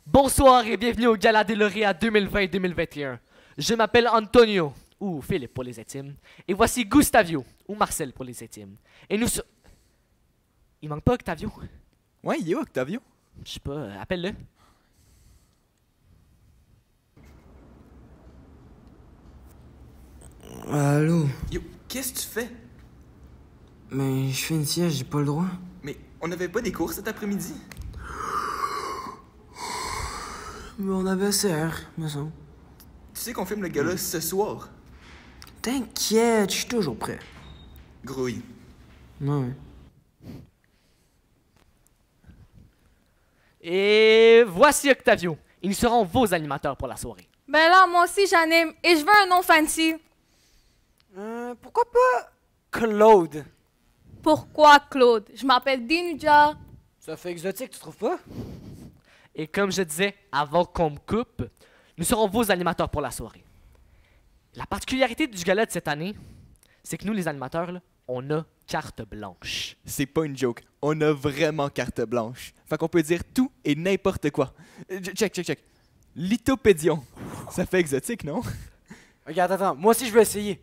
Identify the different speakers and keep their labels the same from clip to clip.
Speaker 1: Bonsoir et bienvenue au Gala des lauréats 2020-2021. Je m'appelle Antonio, ou Philippe pour les intimes, et voici Gustavio, ou Marcel pour les intimes. Et nous sommes... Il manque pas Octavio?
Speaker 2: Ouais, il est où, Octavio?
Speaker 1: Je sais pas, appelle-le.
Speaker 3: Allô?
Speaker 2: Yo, qu'est-ce que tu fais?
Speaker 3: Mais je fais une sieste, j'ai pas le droit.
Speaker 2: Mais on n'avait pas des cours cet après-midi?
Speaker 3: Mais on avait CR, me semble.
Speaker 2: Tu sais qu'on filme le gala ce soir?
Speaker 3: T'inquiète, je suis toujours prêt.
Speaker 2: Grouille.
Speaker 3: Ouais.
Speaker 1: Et voici Octavio. Ils seront vos animateurs pour la soirée.
Speaker 4: Ben là, moi aussi j'anime et je veux un nom fancy.
Speaker 5: Pourquoi pas Claude?
Speaker 4: Pourquoi Claude? Je m'appelle Dinuja.
Speaker 5: Ça fait exotique, tu trouves pas?
Speaker 1: Et comme je disais, avant qu'on me coupe, nous serons vos animateurs pour la soirée. La particularité du gala de cette année, c'est que nous, les animateurs, là, on a carte blanche.
Speaker 2: C'est pas une joke. On a vraiment carte blanche. Fait qu'on peut dire tout et n'importe quoi. Check. Lithopédion. Ça fait exotique, non?
Speaker 5: Regarde, attends, moi aussi je veux essayer.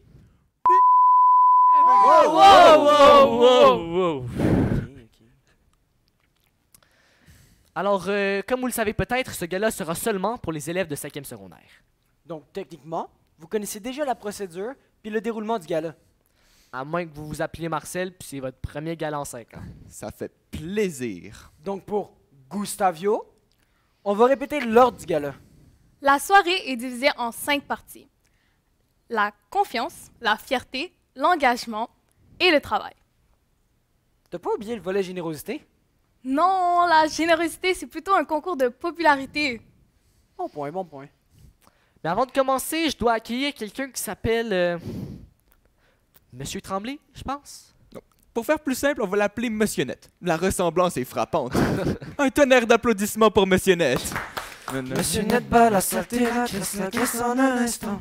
Speaker 1: Wow! Alors, comme vous le savez peut-être, ce gala sera seulement pour les élèves de 5e secondaire.
Speaker 5: Donc, techniquement, vous connaissez déjà la procédure puis le déroulement du gala.
Speaker 1: À moins que vous vous appeliez Marcel, puis c'est votre premier gala en 5 ans.
Speaker 2: Ça fait plaisir.
Speaker 5: Donc, pour Gustavio, on va répéter l'ordre du gala.
Speaker 4: La soirée est divisée en 5 parties. La confiance, la fierté, l'engagement et le travail.
Speaker 5: T'as pas oublié le volet générosité?
Speaker 4: Non, la générosité, c'est plutôt un concours de popularité.
Speaker 5: Bon point, bon point.
Speaker 1: Mais avant de commencer, je dois accueillir quelqu'un qui s'appelle... Monsieur Tremblay, je pense.
Speaker 2: Pour faire plus simple, on va l'appeler Monsieur Net. La ressemblance est frappante. Un tonnerre d'applaudissements pour Monsieur Net.
Speaker 3: Monsieur Net bat la saleté, la caisse en un instant.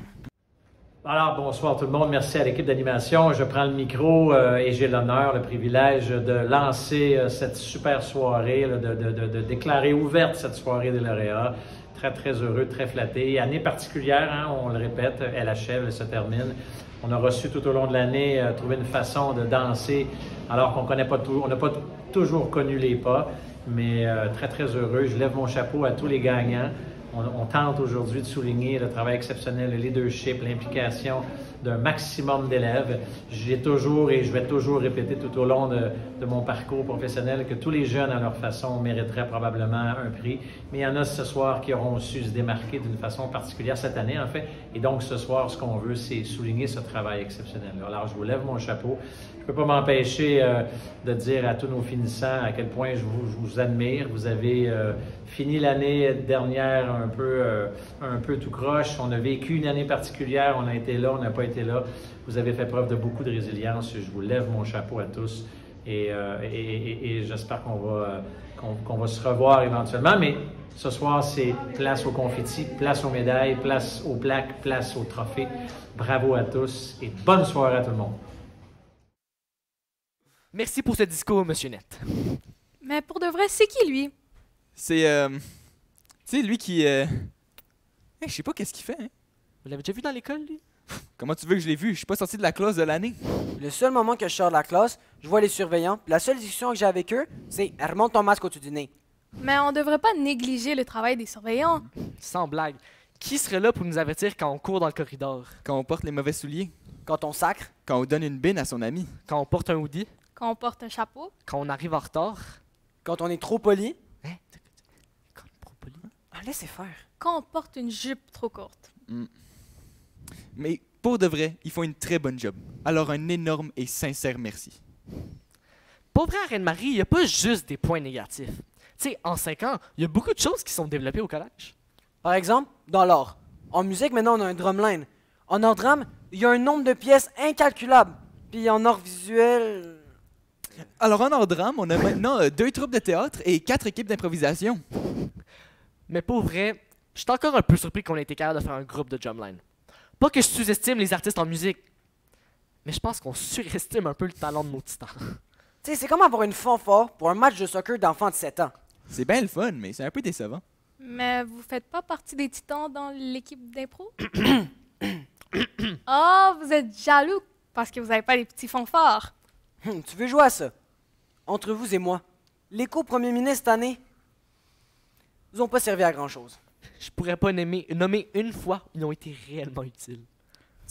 Speaker 6: Alors, bonsoir tout le monde. Merci à l'équipe d'animation. Je prends le micro et j'ai l'honneur, le privilège de lancer cette super soirée, là, de déclarer ouverte cette soirée des lauréats. Très, très heureux, très flatté. Année particulière, hein, on le répète, elle achève, elle se termine. On a reçu tout au long de l'année trouver une façon de danser alors qu'on connaît pas tout, on n'a pas toujours connu les pas, mais très, très heureux. Je lève mon chapeau à tous les gagnants. On tente aujourd'hui de souligner le travail exceptionnel, le leadership, l'implication d'un maximum d'élèves. J'ai toujours et je vais toujours répéter tout au long de mon parcours professionnel que tous les jeunes, à leur façon, mériteraient probablement un prix. Mais il y en a ce soir qui auront su se démarquer d'une façon particulière cette année, en fait. Et donc, ce soir, ce qu'on veut, c'est souligner ce travail exceptionnel. Alors, je vous lève mon chapeau. Je ne peux pas m'empêcher de dire à tous nos finissants à quel point je vous admire. Vous avez fini l'année dernière un peu tout croche. On a vécu une année particulière. On a été là, on n'a pas été là. Vous avez fait preuve de beaucoup de résilience. Je vous lève mon chapeau à tous et j'espère qu'on va se revoir éventuellement. Mais ce soir, c'est place aux confettis, place aux médailles, place aux plaques, place aux trophées. Bravo à tous et bonne soirée à tout le monde.
Speaker 1: Merci pour ce discours, Monsieur Net.
Speaker 4: Mais pour de vrai, c'est qui lui?
Speaker 2: C'est, tu sais, lui qui... je sais pas qu'est-ce qu'il fait, hein?
Speaker 1: Vous l'avez déjà vu dans l'école, lui?
Speaker 2: Comment tu veux que je l'ai vu? Je suis pas sorti de la classe de l'année.
Speaker 5: Le seul moment que je sors de la classe, je vois les surveillants, puis la seule discussion que j'ai avec eux, c'est « remonte ton masque au-dessus du nez ».
Speaker 4: Mais on devrait pas négliger le travail des surveillants.
Speaker 1: Sans blague. Qui serait là pour nous avertir quand on court dans le corridor?
Speaker 2: Quand on porte les mauvais souliers.
Speaker 5: Quand on sacre,
Speaker 2: Quand on donne une bine à son ami.
Speaker 1: Quand on porte un hoodie?
Speaker 4: Quand on porte un chapeau.
Speaker 1: Quand on arrive en retard?
Speaker 5: quand on est trop poli,
Speaker 1: Hein? Quand on est trop poli?
Speaker 5: laissez faire.
Speaker 4: Quand on porte une jupe trop courte.
Speaker 2: Mais pour de vrai, ils font une très bonne job. Alors un énorme et sincère merci.
Speaker 1: Pour vrai, à Reine-Marie, il n'y a pas juste des points négatifs. Tu sais, en 5 ans, il y a beaucoup de choses qui sont développées au collège.
Speaker 5: Par exemple, dans l'art. En musique, maintenant, on a un drumline. En art drame, il y a un nombre de pièces incalculable. Puis en art visuel...
Speaker 2: Alors en hors drame, on a maintenant 2 troupes de théâtre et 4 équipes d'improvisation.
Speaker 1: Mais pour vrai, je suis encore un peu surpris qu'on ait été capable de faire un groupe de drumline. Pas que je sous-estime les artistes en musique, mais je pense qu'on surestime un peu le talent de nos titans.
Speaker 5: Tu sais, c'est comme avoir une fanfare pour un match de soccer d'enfants de 7 ans.
Speaker 2: C'est bien le fun, mais c'est un peu décevant.
Speaker 4: Mais vous faites pas partie des Titans dans l'équipe d'impro? Oh, vous êtes jaloux parce que vous n'avez pas les petits fanfares.
Speaker 5: Tu veux jouer à ça? Entre vous et moi, les co-premiers ministres cette année, ils n'ont pas servi à grand-chose.
Speaker 1: Je pourrais pas nommer une fois où ils ont été réellement utiles.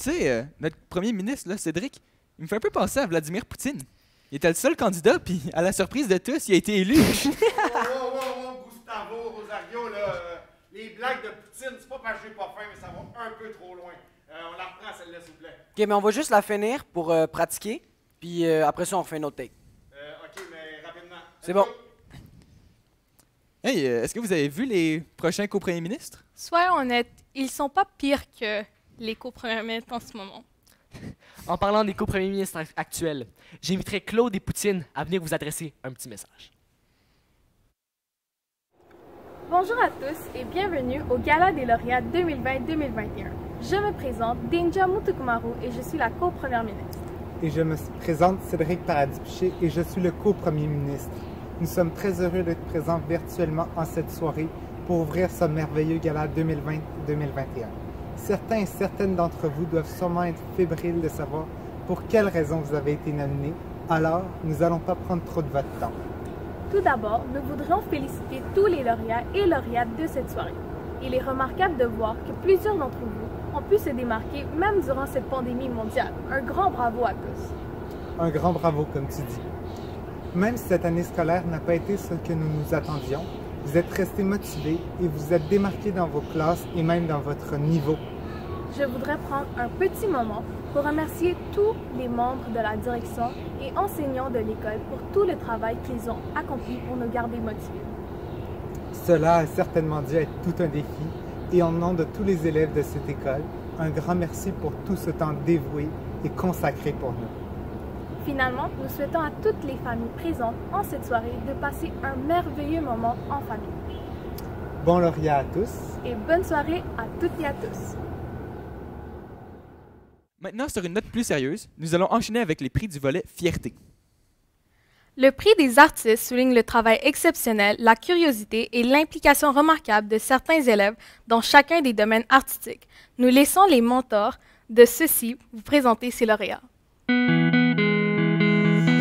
Speaker 2: Tu sais, notre premier ministre, là, Cédric, il me fait un peu penser à Vladimir Poutine. Il était le seul candidat, puis à la surprise de tous, il a été élu.
Speaker 7: Oh, Gustavo, Rosario, là, les blagues de Poutine, c'est pas parce que j'ai pas faim, mais ça va un peu trop loin. On la reprend, celle-là, s'il vous plaît.
Speaker 5: Ok, mais on va juste la finir pour pratiquer, puis après ça, on refait une autre take.
Speaker 7: OK, mais rapidement.
Speaker 5: C'est bon.
Speaker 2: Hey, est-ce que vous avez vu les prochains co-premiers ministres?
Speaker 4: Soyons honnêtes, ils sont pas pires que les co-premiers ministres en ce moment.
Speaker 1: En parlant des co-premiers ministres actuels, j'inviterai Claude et Poutine à venir vous adresser un petit message.
Speaker 4: Bonjour à tous et bienvenue au Gala des lauréats 2020-2021. Je me présente Dinja Mutukumaru et je suis la co-première ministre.
Speaker 8: Et je me présente Cédric Paradis-Piché et je suis le co-premier ministre. Nous sommes très heureux d'être présents virtuellement en cette soirée pour ouvrir ce merveilleux gala 2020-2021. Certains et certaines d'entre vous doivent sûrement être fébriles de savoir pour quelles raisons vous avez été nominés, alors nous n'allons pas prendre trop de votre temps.
Speaker 4: Tout d'abord, nous voudrions féliciter tous les lauréats et lauréates de cette soirée. Il est remarquable de voir que plusieurs d'entre vous ont pu se démarquer même durant cette pandémie mondiale. Un grand bravo à tous.
Speaker 8: Un grand bravo, comme tu dis. Même si cette année scolaire n'a pas été ce que nous nous attendions, vous êtes restés motivés et vous êtes démarqués dans vos classes et même dans votre niveau.
Speaker 4: Je voudrais prendre un petit moment pour remercier tous les membres de la direction et enseignants de l'école pour tout le travail qu'ils ont accompli pour nous garder motivés.
Speaker 8: Cela a certainement dû être tout un défi et en nom de tous les élèves de cette école, un grand merci pour tout ce temps dévoué et consacré pour nous.
Speaker 4: Finalement, nous souhaitons à toutes les familles présentes en cette soirée de passer un merveilleux moment en famille.
Speaker 8: Bon lauréat à tous.
Speaker 4: Et bonne soirée à toutes et à tous.
Speaker 2: Maintenant, sur une note plus sérieuse, nous allons enchaîner avec les prix du volet Fierté.
Speaker 4: Le prix des artistes souligne le travail exceptionnel, la curiosité et l'implication remarquable de certains élèves dans chacun des domaines artistiques. Nous laissons les mentors de ceux-ci vous présenter ces lauréats.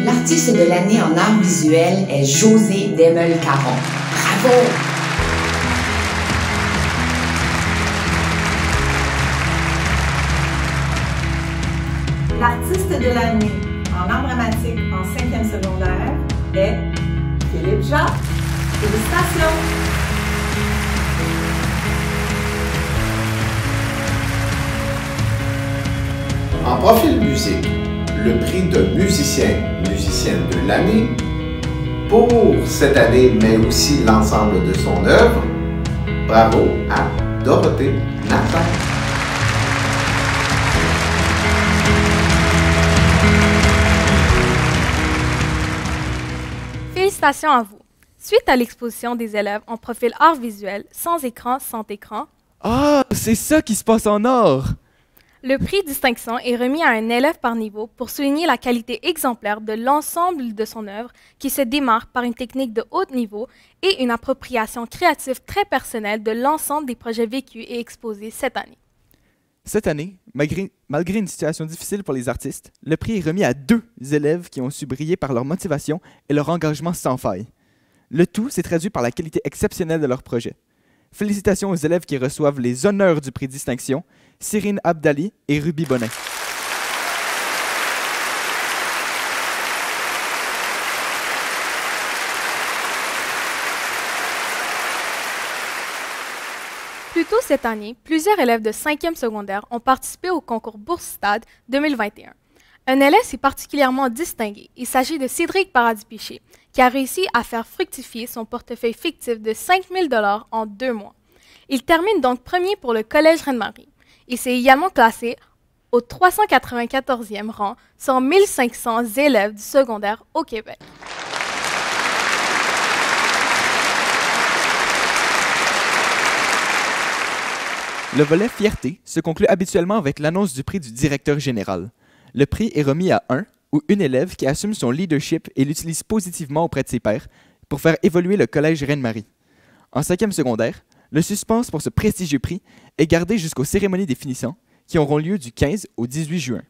Speaker 9: L'artiste de l'année en art visuel est José Demel-Caron. Bravo!
Speaker 10: L'artiste de l'année en art dramatique en 5e secondaire est Philippe Jacques. Félicitations!
Speaker 11: En profil musique, le prix de musicienne de l'année pour cette année, mais aussi l'ensemble de son œuvre. Bravo à Dorothée Nathan.
Speaker 4: Félicitations à vous. Suite à l'exposition des élèves en profil art visuel, sans écran,
Speaker 2: Ah, c'est ça qui se passe en or!
Speaker 4: le prix distinction est remis à un élève par niveau pour souligner la qualité exemplaire de l'ensemble de son œuvre qui se démarque par une technique de haut niveau et une appropriation créative très personnelle de l'ensemble des projets vécus et exposés cette année.
Speaker 2: Cette année, malgré une situation difficile pour les artistes, le prix est remis à 2 élèves qui ont su briller par leur motivation et leur engagement sans faille. Le tout s'est traduit par la qualité exceptionnelle de leur projet. Félicitations aux élèves qui reçoivent les honneurs du prix Distinction, Cyrine Abdali et Ruby Bonin.
Speaker 4: Plus tôt cette année, plusieurs élèves de 5e secondaire ont participé au concours Bourse-Stade 2021. Un élève s'est particulièrement distingué. Il s'agit de Cédric Paradis-Piché, qui a réussi à faire fructifier son portefeuille fictif de 5 000 $ en 2 mois. Il termine donc premier pour le Collège Reine-Marie. Il s'est également classé au 394e rang sur 1500 élèves du secondaire au Québec.
Speaker 2: Le volet Fierté se conclut habituellement avec l'annonce du prix du directeur général. Le prix est remis à un ou une élève qui assume son leadership et l'utilise positivement auprès de ses pairs pour faire évoluer le Collège Reine-Marie. En 5e secondaire, Le suspense pour ce prestigieux prix est gardé jusqu'aux cérémonies des finissants, qui auront lieu du 15 au 18 juin.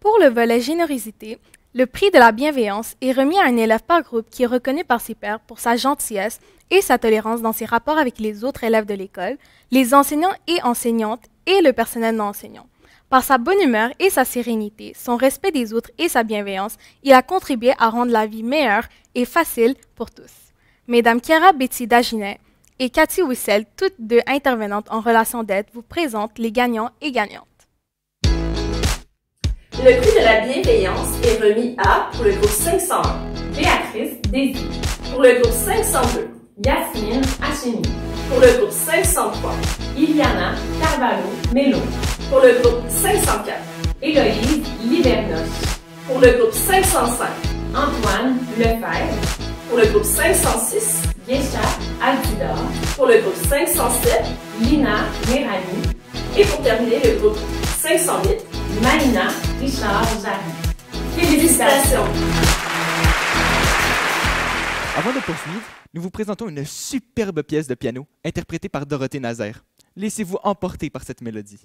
Speaker 4: Pour le volet générosité, le prix de la bienveillance est remis à un élève par groupe qui est reconnu par ses pairs pour sa gentillesse et sa tolérance dans ses rapports avec les autres élèves de l'école, les enseignants et enseignantes et le personnel non enseignant. Par sa bonne humeur et sa sérénité, son respect des autres et sa bienveillance, il a contribué à rendre la vie meilleure et facile pour tous. Mesdames Chiara Betty Daginet et Cathy Wissel, toutes deux intervenantes en relation d'aide, vous présentent les gagnants et gagnantes.
Speaker 12: Le prix de la bienveillance est remis à, pour le groupe 501,
Speaker 13: Béatrice Désir.
Speaker 12: Pour le groupe 502,
Speaker 13: Yasmine Hachemi.
Speaker 12: Pour le groupe 503,
Speaker 13: Iliana Carvalho Melo.
Speaker 12: Pour le groupe 504,
Speaker 13: Héloïse Libernos.
Speaker 12: Pour le groupe 505,
Speaker 13: Antoine Lefebvre.
Speaker 12: Pour le groupe 506,
Speaker 13: Yesha Altidor.
Speaker 12: Pour le groupe 507,
Speaker 13: Lina Merani.
Speaker 12: Et pour terminer, le groupe 508,
Speaker 13: Malina Richard-Jarry.
Speaker 12: Félicitations!
Speaker 2: Avant de poursuivre, nous vous présentons une superbe pièce de piano interprétée par Dorothée Nazaire. Laissez-vous emporter par cette mélodie.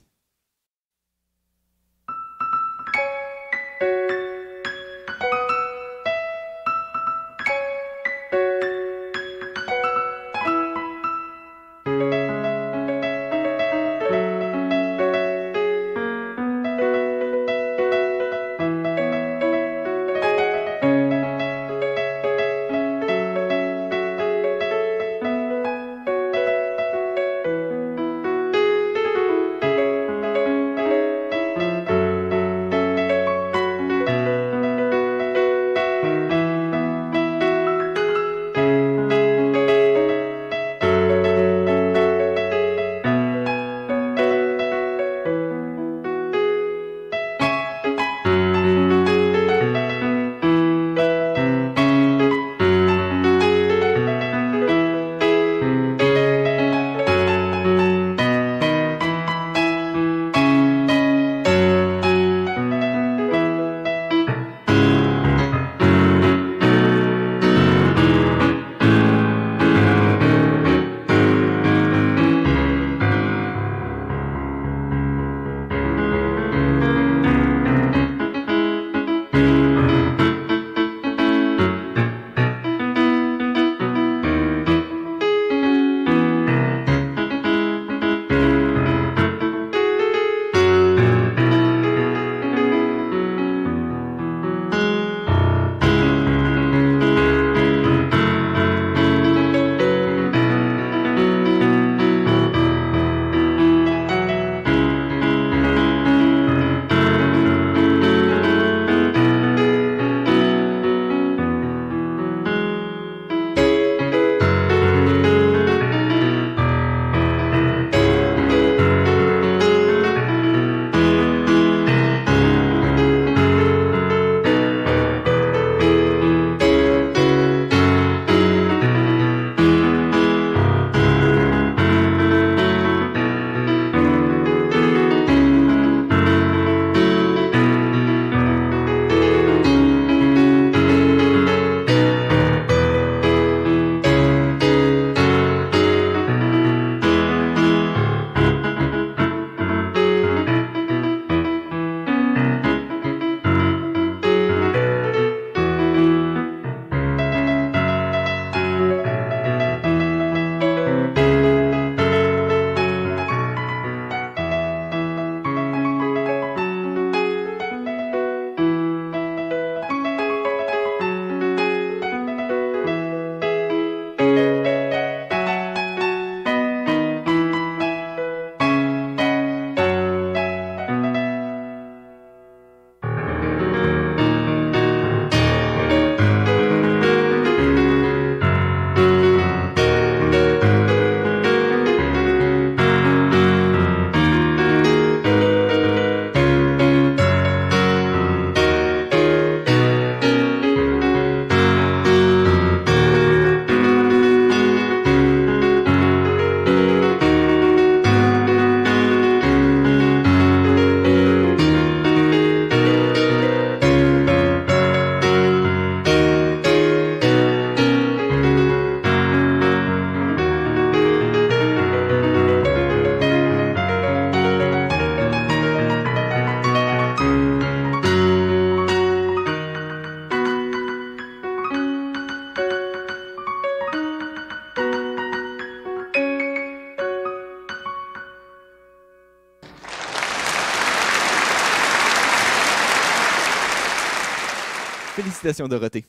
Speaker 2: Félicitations Dorothée.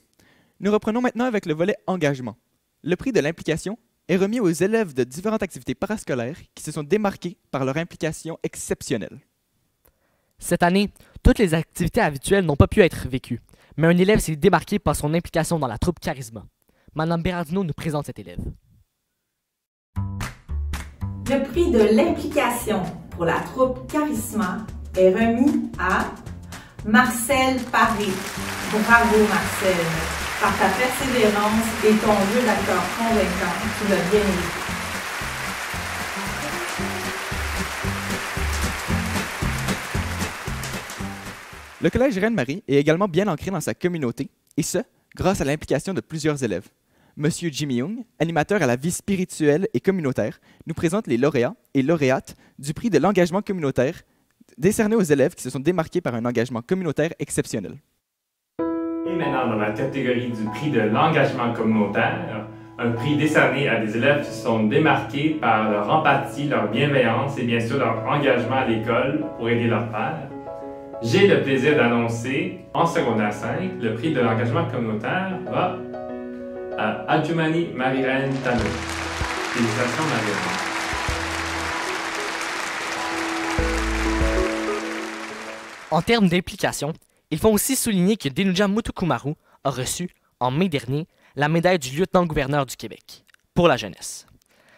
Speaker 2: Nous reprenons maintenant avec le volet engagement. Le prix de l'implication est remis aux élèves de différentes activités parascolaires qui se sont démarqués par leur implication exceptionnelle.
Speaker 1: Cette année, toutes les activités habituelles n'ont pas pu être vécues, mais un élève s'est démarqué par son implication dans la troupe Charisma. Madame Berardino nous présente cet élève.
Speaker 10: Le prix de l'implication pour la troupe Charisma est remis à Marcel Paré. Bravo Marcel, par ta persévérance et ton jeu d'acteur convaincant, tu l'as bien mérité.
Speaker 2: Le collège Reine-Marie est également bien ancré dans sa communauté, et ce, grâce à l'implication de plusieurs élèves. Monsieur Jimmy Young, animateur à la vie spirituelle et communautaire, nous présente les lauréats et lauréates du prix de l'engagement communautaire décerné aux élèves qui se sont démarqués par un engagement communautaire exceptionnel.
Speaker 14: Et maintenant, dans la catégorie du prix de l'engagement communautaire, un prix décerné à des élèves qui se sont démarqués par leur empathie, leur bienveillance et bien sûr leur engagement à l'école pour aider leurs pairs. J'ai le plaisir d'annoncer, en secondaire 5, le prix de l'engagement communautaire va à Adjumani Marie-Reine Tano. Félicitations Marie-Reine.
Speaker 1: En termes d'implication, il faut aussi souligner que Denuja Mutukumaru a reçu, en mai dernier, la médaille du lieutenant-gouverneur du Québec pour la jeunesse.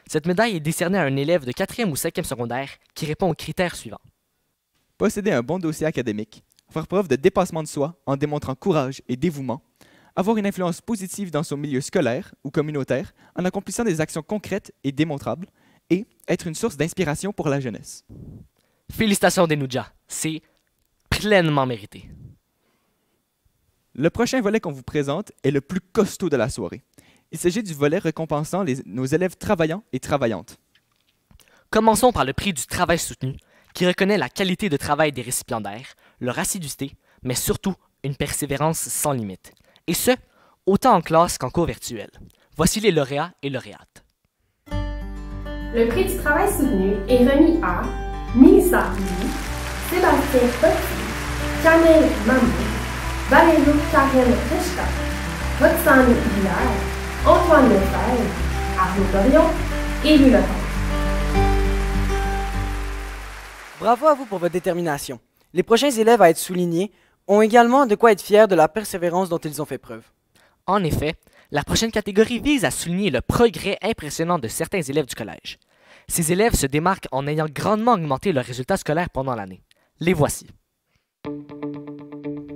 Speaker 1: Cette médaille est décernée à un élève de 4e ou 5e secondaire qui répond aux critères suivants.
Speaker 2: Posséder un bon dossier académique, faire preuve de dépassement de soi en démontrant courage et dévouement, avoir une influence positive dans son milieu scolaire ou communautaire en accomplissant des actions concrètes et démontrables, et être une source d'inspiration pour la jeunesse.
Speaker 1: Félicitations Denuja, c'est pleinement mérité.
Speaker 2: Le prochain volet qu'on vous présente est le plus costaud de la soirée. Il s'agit du volet récompensant nos élèves travaillants et travaillantes.
Speaker 1: Commençons par le prix du travail soutenu, qui reconnaît la qualité de travail des récipiendaires, leur assiduité, mais surtout une persévérance sans limite. Et ce, autant en classe qu'en cours virtuel. Voici les lauréats et lauréates.
Speaker 13: Le prix du travail soutenu est remis à Mélissa Lee, Sébastien Petit, Kamel Mamou, Valélo Karen Rechka, Roxane Hilaire, Antoine Lefebvre, Arnaud Dorion et Louis Lecomte.
Speaker 5: Bravo à vous pour votre détermination. Les prochains élèves à être soulignés ont également de quoi être fiers de la persévérance dont ils ont fait preuve.
Speaker 1: En effet, la prochaine catégorie vise à souligner le progrès impressionnant de certains élèves du collège. Ces élèves se démarquent en ayant grandement augmenté leurs résultats scolaires pendant l'année. Les voici.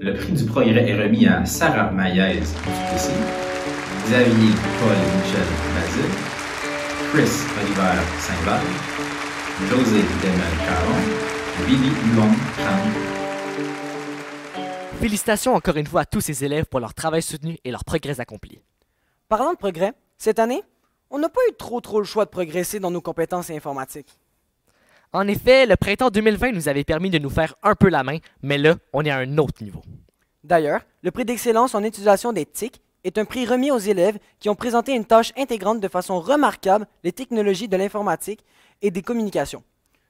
Speaker 15: Le prix du progrès est remis à Sarah Maillez du PC, Xavier Paul Michel Basile, Chris Oliver Saint-Val, José Demel-Caron, Billy Long
Speaker 1: Félicitations encore une fois à tous ces élèves pour leur travail soutenu et leurs progrès accomplis.
Speaker 5: Parlant de progrès, cette année, on n'a pas eu trop le choix de progresser dans nos compétences informatiques.
Speaker 1: En effet, le printemps 2020 nous avait permis de nous faire un peu la main, mais là, on est à un autre niveau.
Speaker 5: D'ailleurs, le prix d'excellence en utilisation des TIC est un prix remis aux élèves qui ont présenté une tâche intégrante de façon remarquable les technologies de l'informatique et des communications.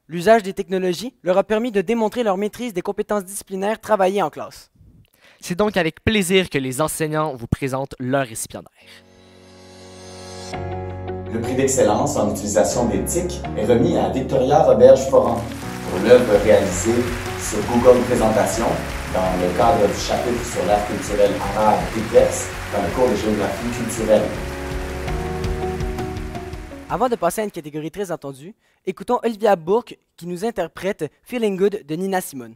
Speaker 5: L'usage des technologies leur a permis de démontrer leur maîtrise des compétences disciplinaires travaillées en classe.
Speaker 1: C'est donc avec plaisir que les enseignants vous présentent leurs récipiendaires.
Speaker 16: Le prix d'excellence en utilisation des TIC est remis à Victoria Roberge-Foran pour l'œuvre réalisée sur Google Présentation dans le cadre du chapitre sur l'art culturel arabe et perse dans le cours de géographie culturelle.
Speaker 5: Avant de passer à une catégorie très attendue, écoutons Olivia Bourque qui nous interprète Feeling Good de Nina Simone.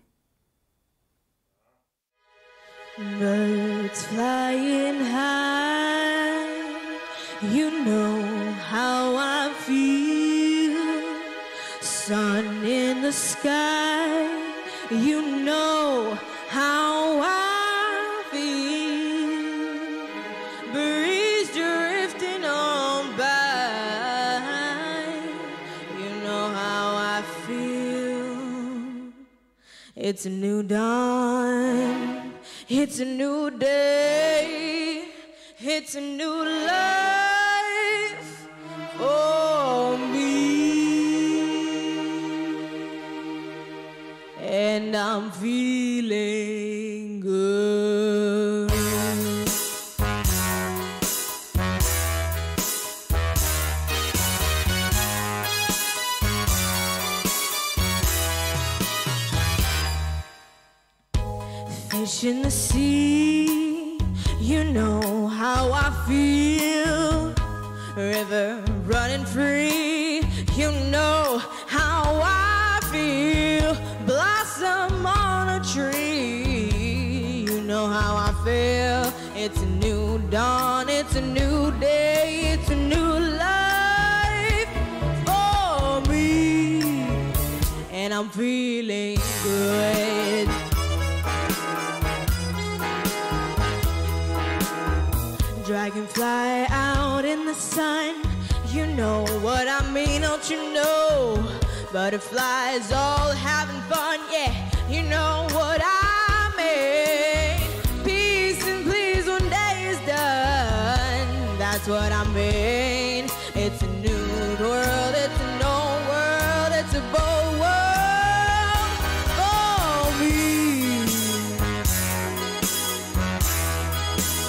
Speaker 17: Birds flying high, you know how I feel. Sun in the sky, you know how I feel. Breeze drifting on by, you know how I feel. It's a new dawn. It's a new day, it's a new life for me, and I'm feeling good. fish in the sea. You know how I feel. River running free. You know how I feel. Blossom on a tree. You know how I feel. It's a new dawn. It's a new day. It's a new life for me. And I'm feeling good. Dragonfly out in the sun. You know what I mean, don't you know? Butterflies all having fun, yeah. You know what I mean. Peace and please one day is done. That's what I mean. It's a new world, it's a new world, it's a bold world for me.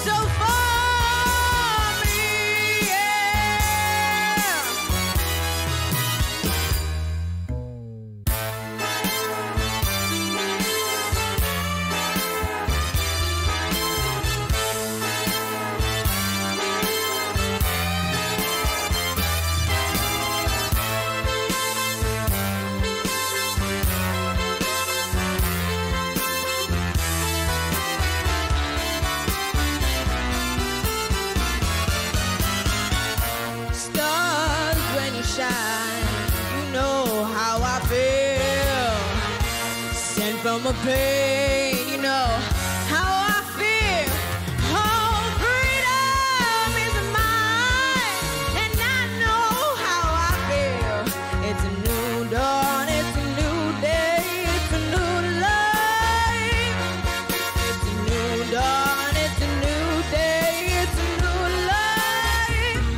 Speaker 17: So for me, yeah. Stars when you shine, you know how I feel. Sent from a pain, you know how I feel. Oh, freedom is mine, and I know how I feel. It's a new dawn, it's a new day, it's a new life. It's a new dawn, it's a new day, it's a new life.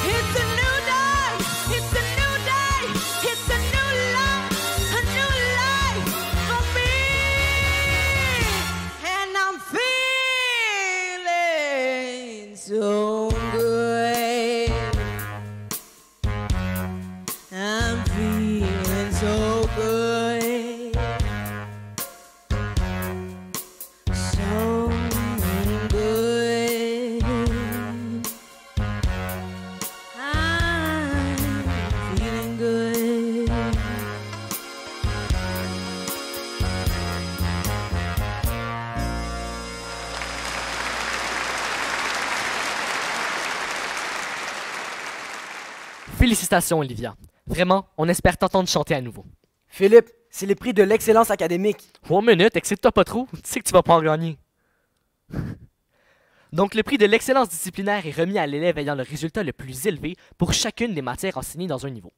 Speaker 17: It's a new day, it's a new day, it's a new life for me. And I'm feeling so good. I'm feeling so good. So good. I'm feeling good.
Speaker 1: Félicitations, Olivia. Vraiment, on espère t'entendre chanter à nouveau.
Speaker 5: Philippe, c'est les prix de l'excellence académique.
Speaker 1: 1 minute, excite-toi pas trop. Tu sais que tu vas pas en gagner. Donc, le prix de l'excellence disciplinaire est remis à l'élève ayant le résultat le plus élevé pour chacune des matières enseignées dans un niveau.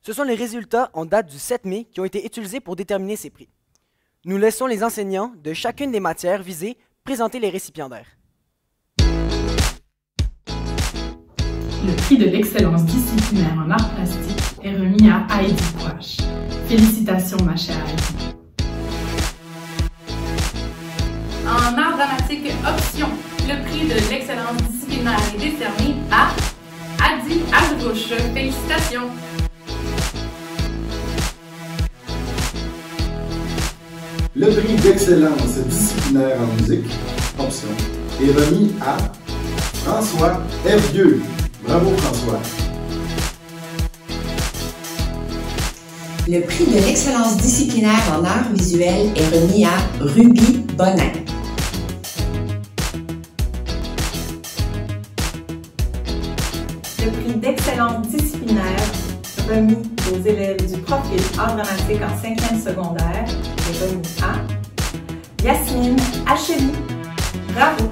Speaker 5: Ce sont les résultats en date du 7 mai qui ont été utilisés pour déterminer ces prix. Nous laissons les enseignants de chacune des matières visées présenter les récipiendaires.
Speaker 18: Le prix de l'excellence disciplinaire en arts plastiques est remis à Heidi Poche. Félicitations, ma chère Heidi.
Speaker 19: En art dramatique option, le prix de l'excellence disciplinaire est décerné à Adi Azrouche. Félicitations.
Speaker 20: Le prix d'excellence disciplinaire en musique, option, est remis à François F2. Bravo François.
Speaker 9: Le prix de l'excellence disciplinaire en arts visuels est remis à Ruby Bonin.
Speaker 10: Le prix d'excellence disciplinaire remis aux élèves du profil art dramatique en 5e secondaire est remis à Yasmine Acheli. Bravo!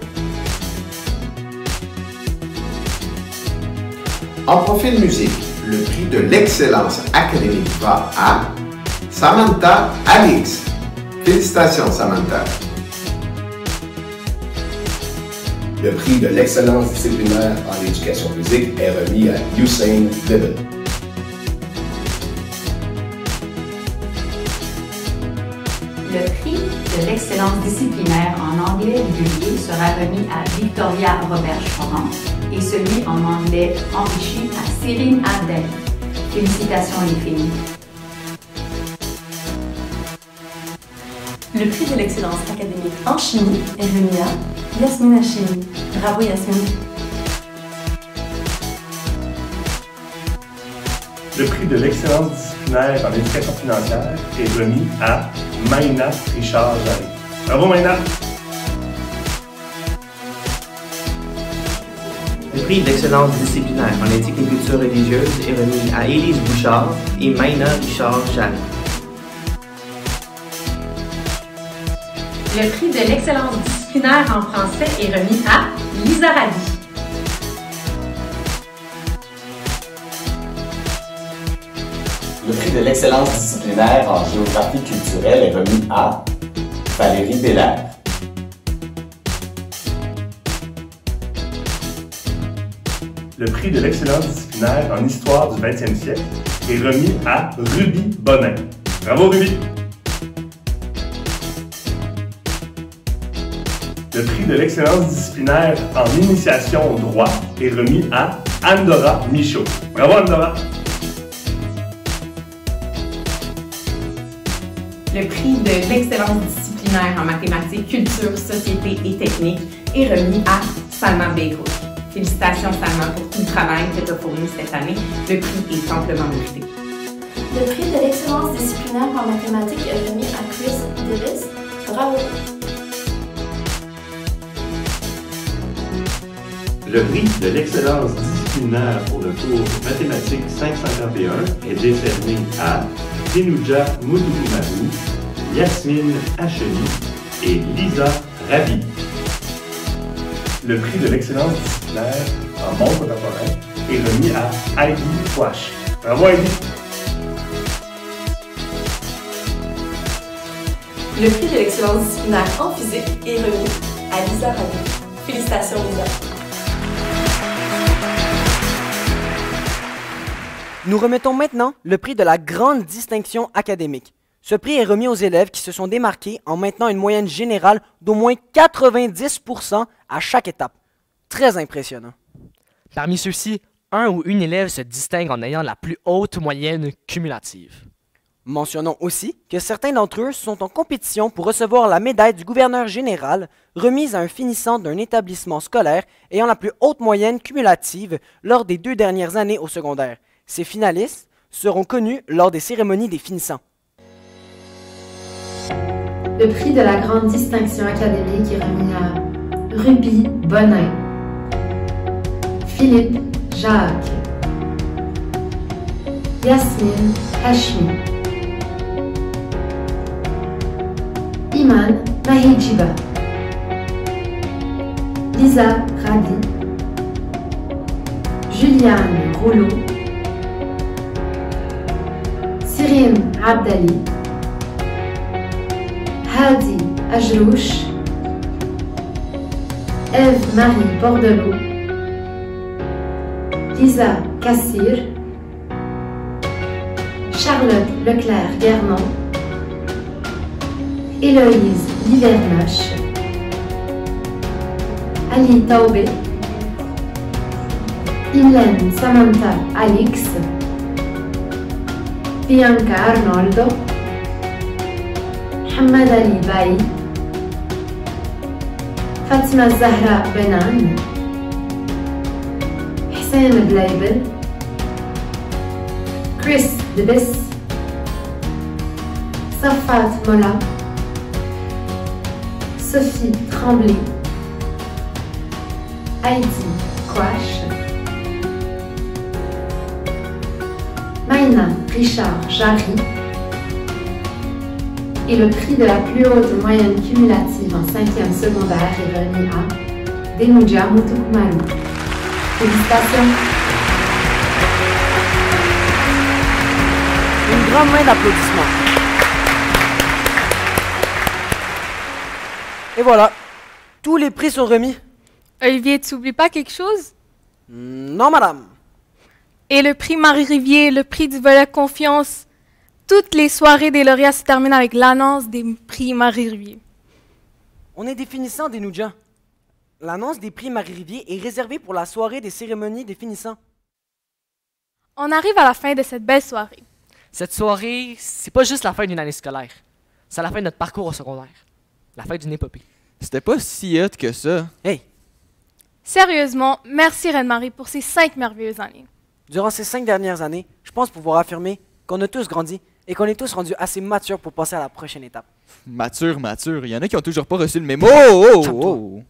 Speaker 11: En profil musique, le prix de l'excellence académique va à Samantha Alix. Félicitations, Samantha.
Speaker 21: Le prix de l'excellence disciplinaire en éducation physique est remis à Usain Vibben.
Speaker 22: Le prix de l'excellence disciplinaire en anglais régulier sera remis à Victoria Roberge-Foran et celui en anglais enrichi à Céline Abdel. Félicitations les filles.
Speaker 3: Le prix de l'excellence académique en chimie est remis à Yasmine Hachemi. Bravo Yasmine.
Speaker 6: Le prix de l'excellence disciplinaire en éducation financière est remis à Maïna Richard-Jarry. Bravo Maïna!
Speaker 23: Le prix d'excellence disciplinaire en éthique et culture religieuse est remis à Élise Bouchard et Maïna Richard-Jarry.
Speaker 24: Le prix de l'excellence disciplinaire en français est remis à Lisa Radi.
Speaker 16: Le prix de l'excellence disciplinaire en géographie culturelle est remis à Valérie Bélair.
Speaker 6: Le prix de l'excellence disciplinaire en histoire du 20e siècle est remis à Ruby Bonin. Bravo Ruby! Le prix de l'excellence disciplinaire en initiation au droit est remis à Andora Michaud. Bravo Andora!
Speaker 24: Le prix de l'excellence disciplinaire en mathématiques, culture, société et technique est remis à Salma Beyrout. Félicitations Salma pour tout le travail que tu as fourni cette année. Le prix est amplement mérité.
Speaker 3: Le prix de l'excellence disciplinaire en mathématiques est remis à Chris Davis. Bravo!
Speaker 25: Le prix de l'excellence disciplinaire pour le cours mathématiques 551 est décerné à Denouja Moudoumanou, Yasmine Hachemi et Lisa Rabi.
Speaker 6: Le prix de l'excellence disciplinaire en monde contemporain est remis à Heidi Wash. Bravo Heidi!
Speaker 3: Le prix de l'excellence disciplinaire en physique est remis à Lisa Rabi. Félicitations Lisa!
Speaker 5: Nous remettons maintenant le prix de la grande distinction académique. Ce prix est remis aux élèves qui se sont démarqués en maintenant une moyenne générale d'au moins 90% à chaque étape. Très impressionnant.
Speaker 1: Parmi ceux-ci, un ou une élève se distingue en ayant la plus haute moyenne cumulative.
Speaker 5: Mentionnons aussi que certains d'entre eux sont en compétition pour recevoir la médaille du gouverneur général remise à un finissant d'un établissement scolaire ayant la plus haute moyenne cumulative lors des 2 dernières années au secondaire. Ces finalistes seront connus lors des cérémonies des finissants.
Speaker 18: Le prix de la grande distinction académique est remis à Ruby Bonin, Philippe Jacques, Yasmine Hachmi, Iman Mahijiba, Lisa Radi, Juliane Rouleau, Cyrine Abdali, Hadi Ajrouch, Ève-Marie Bordelot, Lisa Cassir, Charlotte Leclerc-Guernon, Héloïse Livernoche, Ali Taubé, Hélène Samantha Alix, Bianca Arnoldo, Mohamed Ali Baï, Fatima Zahra Benan, Hussein Blaibel, Chris Debis, Safat Mola, Sophie Tremblay, Heidi Quash, Maïna Richard-Jarry, et le prix de la plus haute moyenne cumulative en 5e secondaire est remis à Denouja Moudoumanou. Félicitations!
Speaker 5: Une grande main d'applaudissements. Et voilà, tous les prix sont remis.
Speaker 4: Olivier, tu n'oublies pas quelque chose?
Speaker 5: Non, madame.
Speaker 4: Et le prix Marie-Rivier, le prix du volet Confiance, toutes les soirées des lauréats se terminent avec l'annonce des prix Marie-Rivier.
Speaker 5: On est des finissants des Nouja. L'annonce des prix Marie-Rivier est réservée pour la soirée des cérémonies des finissants.
Speaker 4: On arrive à la fin de cette belle soirée.
Speaker 1: Cette soirée, c'est pas juste la fin d'une année scolaire. C'est la fin de notre parcours au secondaire. La fin d'une épopée.
Speaker 2: C'était pas si hot que ça.
Speaker 5: Hey!
Speaker 4: Sérieusement, merci Reine-Marie pour ces 5 merveilleuses années.
Speaker 5: Durant ces 5 dernières années, je pense pouvoir affirmer qu'on a tous grandi et qu'on est tous rendus assez matures pour passer à la prochaine étape.
Speaker 2: Mature. Il y en a qui ont toujours pas reçu le mémo. Oh!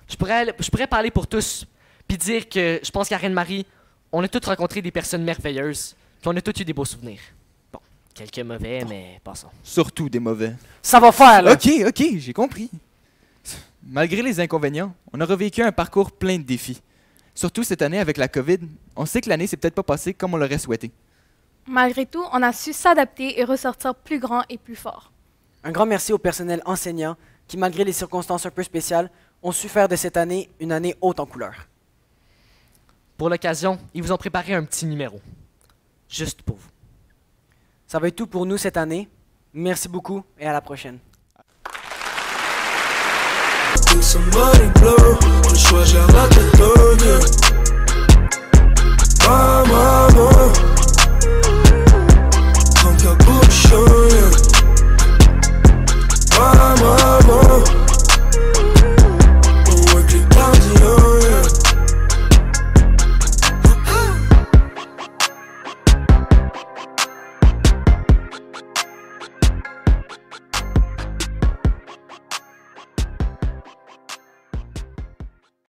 Speaker 1: Je pourrais parler pour tous, puis dire que je pense qu'à Reine-Marie, on a tous rencontré des personnes merveilleuses, puis on a tous eu des beaux souvenirs. Bon, quelques mauvais, mais passons.
Speaker 2: Surtout des mauvais.
Speaker 5: Ça va faire, là!
Speaker 2: Ok, j'ai compris. Malgré les inconvénients, on a revécu un parcours plein de défis. Surtout cette année avec la COVID, on sait que l'année s'est peut-être pas passée comme on l'aurait souhaité.
Speaker 4: Malgré tout, on a su s'adapter et ressortir plus grand et plus fort.
Speaker 5: Un grand merci au personnel enseignant qui, malgré les circonstances un peu spéciales, ont su faire de cette année une année haute en couleurs.
Speaker 1: Pour l'occasion, ils vous ont préparé un petit numéro. Juste pour vous.
Speaker 5: Ça va être tout pour nous cette année. Merci beaucoup et à la prochaine.
Speaker 7: Somebody blow, le choix gère la tête. Mama,